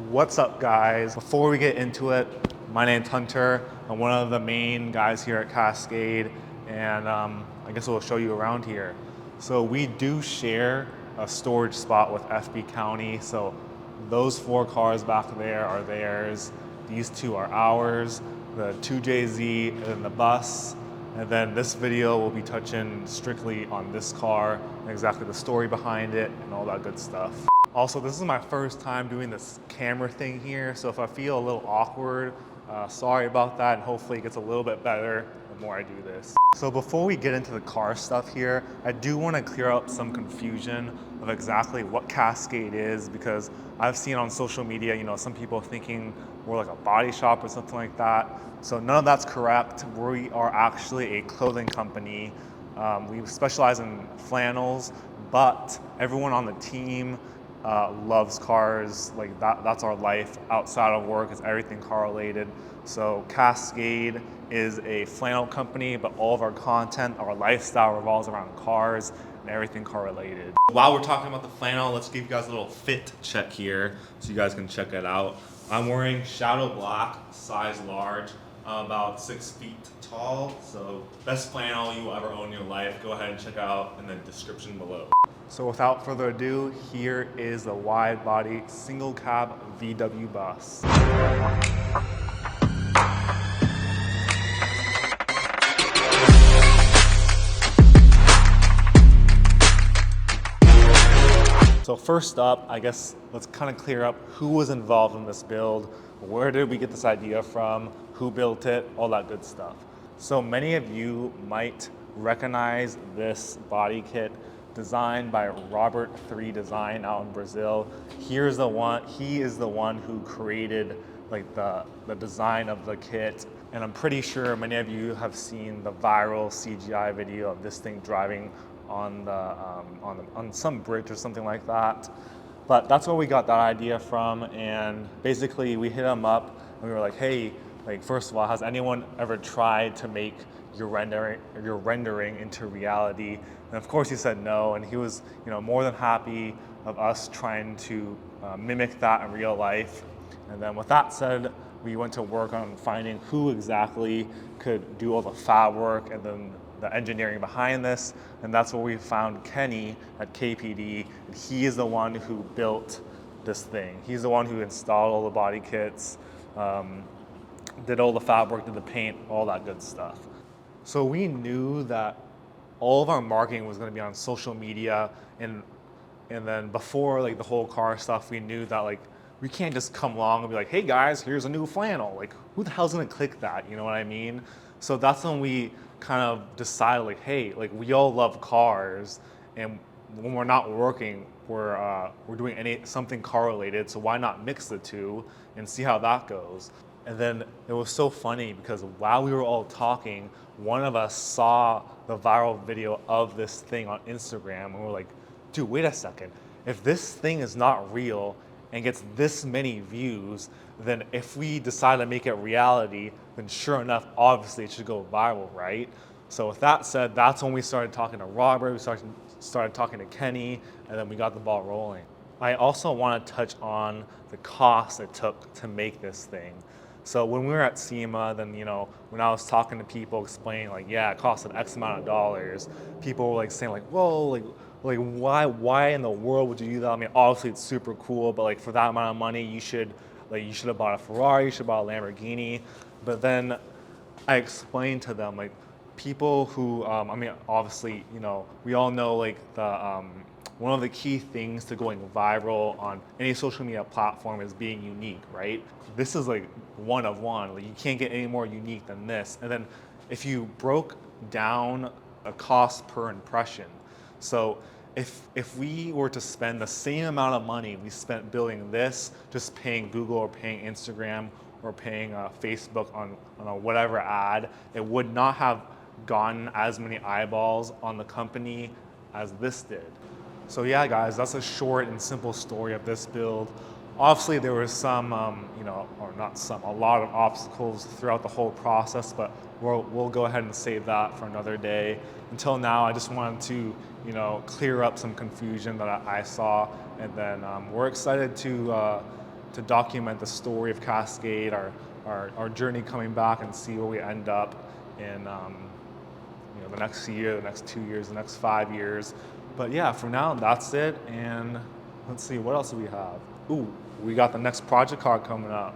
What's up, guys? Before we get into it, my name's Hunter. I'm one of the main guys here at Cascade, and I guess we'll show you around here. So we do share a storage spot with FB County, so those 4 cars back there are theirs. These 2 are ours, the 2JZ and then the bus. And then this video will be touching strictly on this car and exactly the story behind it and all that good stuff. Also, this is my first time doing this camera thing here, so if I feel a little awkward, sorry about that, and hopefully it gets a little bit better the more I do this. So before we get into the car stuff here, I do want to clear up some confusion of exactly what Cascade is, because I've seen on social media, some people thinking we're like a body shop or something like that. So none of that's correct. We are actually a clothing company. We specialize in flannels, but everyone on the team loves cars. Like that's our life outside of work, is everything car related. So Cascade is a flannel company, but all of our content, our lifestyle revolves around cars and everything car related. While we're talking about the flannel, let's give you guys a little fit check here so you guys can check it out. I'm wearing shadow black, size large. I'm about 6 feet tall, so best flannel you will ever own in your life. Go ahead and check out in the description below. So without further ado, here is the wide body single cab VW bus. So first up, I guess let's kind of clear up who was involved in this build, where did we get this idea from, who built it, all that good stuff. So many of you might recognize this body kit designed by Robert 3 Design out in Brazil. He is the one who created like the design of the kit. And I'm pretty sure many of you have seen the viral CGI video of this thing driving on some bridge or something like that. But that's where we got that idea from, and basically we hit him up and we were like, hey, like first of all, has anyone ever tried to make your rendering into reality? And of course he said no, and he was more than happy of us trying to mimic that in real life. And then with that said, we went to work on finding who exactly could do all the fab work and then the engineering behind this, and that's where we found Kenny at KPD. And he is the one who built this thing. He's the one who installed all the body kits, did all the fab work, did the paint, all that good stuff. So we knew that all of our marketing was going to be on social media, and then before like the whole car stuff, we knew that like we can't just come along and be like, hey guys, here's a new flannel. Like who the hell's gonna click that? You know what I mean? So that's when we kind of decided like, hey, like we all love cars, and when we're not working, we're doing something car related. So why not mix the two and see how that goes? And then it was so funny because while we were all talking, one of us saw the viral video of this thing on Instagram, and we're like, dude, wait a second. If this thing is not real and gets this many views, then if we decide to make it reality, then sure enough, obviously it should go viral, right? So with that said, that's when we started talking to Robert, we started talking to Kenny, and then we got the ball rolling. I also want to touch on the cost it took to make this thing. So when we were at SEMA, then when I was talking to people explaining like, yeah, it costed X amount of dollars, people were like saying like, whoa, like why in the world would you do that? I mean, obviously it's super cool, but like for that amount of money, you should have bought a Ferrari, you should have bought a Lamborghini. But then I explained to them like people who, I mean, obviously, we all know like one of the key things to going viral on any social media platform is being unique, right? This is like one of one. Like you can't get any more unique than this. And then if you broke down a cost per impression, so if we were to spend the same amount of money we spent building this, just paying Google or paying Instagram or paying Facebook on a whatever ad, it would not have gotten as many eyeballs on the company as this did. So yeah, guys, that's a short and simple story of this build. Obviously, there was some, or not some, a lot of obstacles throughout the whole process, but we'll go ahead and save that for another day. Until now, I just wanted to, clear up some confusion that I saw, and then we're excited to to document the story of Cascade, our journey coming back and see where we end up in the next year, the next 2 years, the next 5 years. But yeah, for now, that's it. And let's see, what else do we have? Ooh, we got the next project card coming up.